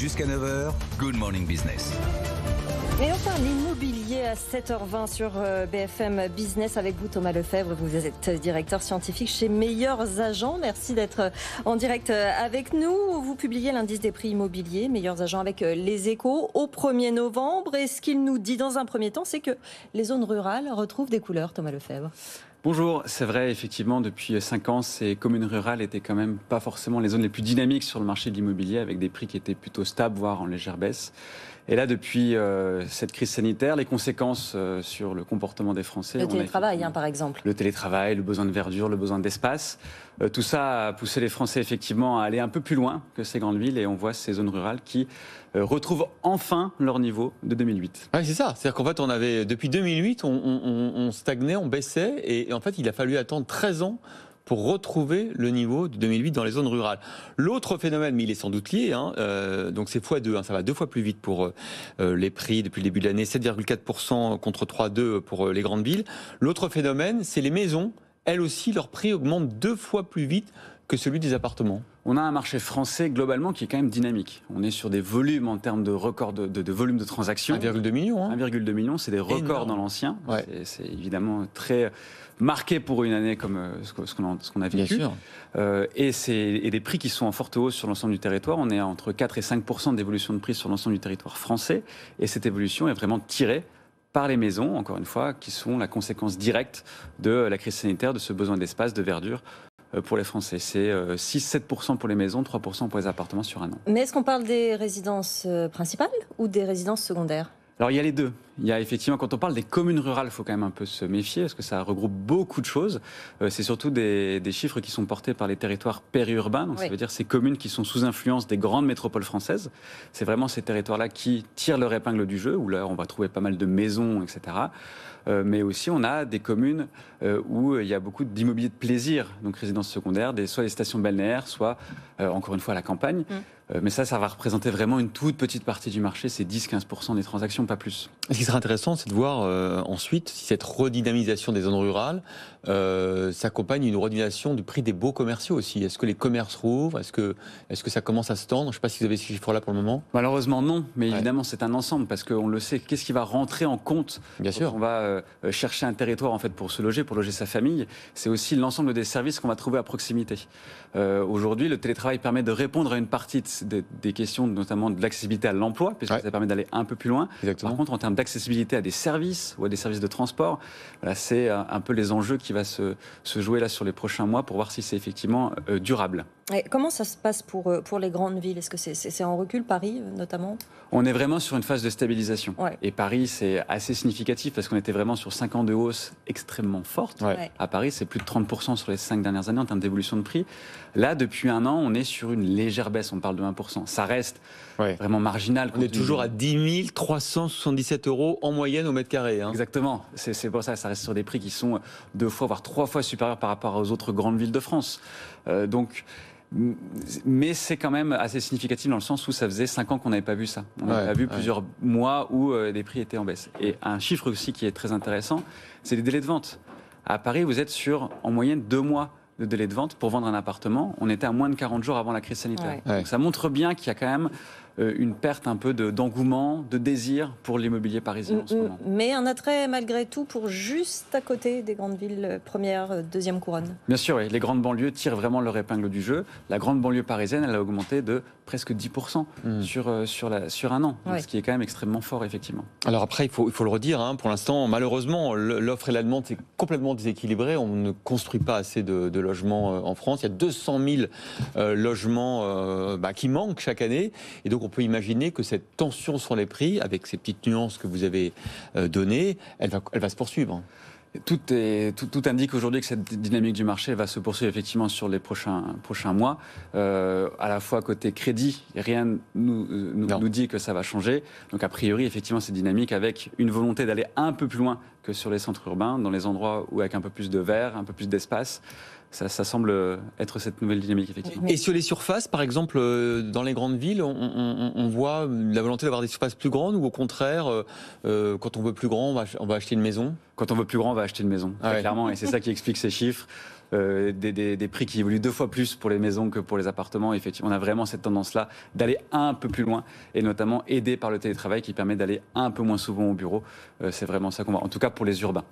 Jusqu'à 9h, Good Morning Business. Et on parle immobilier à 7h20 sur BFM Business avec vous, Thomas Lefebvre. Vous êtes directeur scientifique chez Meilleurs Agents. Merci d'être en direct avec nous. Vous publiez l'indice des prix immobiliers, Meilleurs Agents avec Les Échos, au 1er novembre. Et ce qu'il nous dit dans un premier temps, c'est que les zones rurales retrouvent des couleurs, Thomas Lefebvre. Bonjour, c'est vrai, effectivement, depuis 5 ans, ces communes rurales étaient quand même pas forcément les zones les plus dynamiques sur le marché de l'immobilier, avec des prix qui étaient plutôt stables, voire en légère baisse. Et là, depuis cette crise sanitaire, les conséquences sur le comportement des Français... Le télétravail, par exemple. Le télétravail, le besoin de verdure, le besoin d'espace. Tout ça a poussé les Français, effectivement, à aller un peu plus loin que ces grandes villes. Et on voit ces zones rurales qui retrouvent enfin leur niveau de 2008. Oui, c'est ça. C'est-à-dire qu'en fait, on avait, depuis 2008, on stagnait, on baissait. Et en fait, il a fallu attendre 13 ans pour retrouver le niveau de 2008 dans les zones rurales. L'autre phénomène, mais il est sans doute lié, donc c'est x2, ça va 2 fois plus vite pour les prix depuis le début de l'année, 7,4% contre 3,2% pour les grandes villes. L'autre phénomène, c'est les maisons. Elles aussi, leur prix augmente 2 fois plus vite que celui des appartements. On a un marché français globalement qui est quand même dynamique. On est sur des volumes en termes de records de volume de transactions. 1,2 million. 1,2 million, c'est des records énorme dans l'ancien. Ouais. C'est évidemment très marqué pour une année comme ce qu'on a vécu. Bien sûr. Et des prix qui sont en forte hausse sur l'ensemble du territoire. On est entre 4 et 5% d'évolution de prix sur l'ensemble du territoire français. Et cette évolution est vraiment tirée par les maisons, encore une fois, qui sont la conséquence directe de la crise sanitaire, de ce besoin d'espace, de verdure pour les Français. C'est 6-7% pour les maisons, 3% pour les appartements sur un an. Mais est-ce qu'on parle des résidences principales ou des résidences secondaires ? Alors il y a les deux. Il y a effectivement, quand on parle des communes rurales, il faut quand même un peu se méfier parce que ça regroupe beaucoup de choses. C'est surtout des chiffres qui sont portés par les territoires périurbains. Donc ça veut dire ces communes qui sont sous influence des grandes métropoles françaises. C'est vraiment ces territoires-là qui tirent leur épingle du jeu, où là on va trouver pas mal de maisons, etc. Mais aussi on a des communes où il y a beaucoup d'immobilier de plaisir, donc résidences secondaires, soit des stations balnéaires, soit encore une fois la campagne. Mais ça va représenter vraiment une toute petite partie du marché, c'est 10-15% des transactions, pas plus. Ce qui serait intéressant, c'est de voir ensuite si cette redynamisation des zones rurales s'accompagne d'une redynamisation du prix des baux commerciaux aussi. Est-ce que les commerces rouvrent ? Est-ce que ça commence à se tendre ? Je ne sais pas si vous avez ces chiffres-là pour le moment. Malheureusement non, mais évidemment c'est un ensemble parce qu'on le sait. Qu'est-ce qui va rentrer en compte ? Bien sûr. On va chercher un territoire en fait pour se loger, pour loger sa famille. C'est aussi l'ensemble des services qu'on va trouver à proximité. Aujourd'hui, le télétravail permet de répondre à une partie des questions, notamment de l'accessibilité à l'emploi, puisque ça permet d'aller un peu plus loin. Exactement. Par contre, en termes d'accessibilité à des services ou à des services de transport, voilà, c'est un peu les enjeux qui va se jouer là sur les prochains mois pour voir si c'est effectivement durable. Et comment ça se passe pour les grandes villes ? Est-ce que c'est en recul, Paris notamment ? On est vraiment sur une phase de stabilisation. Et Paris, c'est assez significatif parce qu'on était vraiment sur 5 ans de hausse extrêmement forte. À Paris, c'est plus de 30% sur les 5 dernières années en termes d'évolution de prix. Là, depuis un an, on est sur une légère baisse, on parle de 1%. Ça reste vraiment marginal. On est toujours à 10 377 € en moyenne au mètre carré. Exactement. C'est pour ça, ça reste sur des prix qui sont 2 fois, voire 3 fois supérieurs par rapport aux autres grandes villes de France. Mais c'est quand même assez significatif dans le sens où ça faisait 5 ans qu'on n'avait pas vu ça. On n'avait pas vu plusieurs mois où les prix étaient en baisse. Et un chiffre aussi qui est très intéressant, c'est les délais de vente. À Paris, vous êtes sur en moyenne 2 mois de délai de vente pour vendre un appartement. On était à moins de 40 jours avant la crise sanitaire. Donc ça montre bien qu'il y a quand même une perte un peu d'engouement, de désir pour l'immobilier parisien en ce moment. Mais un attrait malgré tout pour juste à côté des grandes villes première, deuxième couronne. Bien sûr, oui. Les grandes banlieues tirent vraiment leur épingle du jeu. La grande banlieue parisienne, elle a augmenté de presque 10% sur un an, ce qui est quand même extrêmement fort, effectivement. Alors après, il faut le redire, pour l'instant, malheureusement, l'offre et la demande, c'est complètement déséquilibré. On ne construit pas assez de logements en France. Il y a 200 000 logements qui manquent chaque année. Et donc, on peut imaginer que cette tension sur les prix, avec ces petites nuances que vous avez données, elle va se poursuivre. Tout indique aujourd'hui que cette dynamique du marché va se poursuivre effectivement sur les prochains mois. À la fois côté crédit, rien nous dit que ça va changer. Donc a priori, effectivement, c'est dynamique avec une volonté d'aller un peu plus loin que sur les centres urbains, dans les endroits où avec un peu plus de verre, un peu plus d'espace. Ça semble être cette nouvelle dynamique, effectivement. Et sur les surfaces, par exemple, dans les grandes villes, on voit la volonté d'avoir des surfaces plus grandes ou au contraire, quand on veut plus grand, on va acheter une maison ? Quand on veut plus grand, on va acheter une maison, très clairement. Et c'est ça qui explique ces chiffres. des prix qui évoluent 2 fois plus pour les maisons que pour les appartements. Effectivement, on a vraiment cette tendance-là d'aller un peu plus loin et notamment aidé par le télétravail qui permet d'aller un peu moins souvent au bureau. C'est vraiment ça qu'on voit, en tout cas pour les urbains.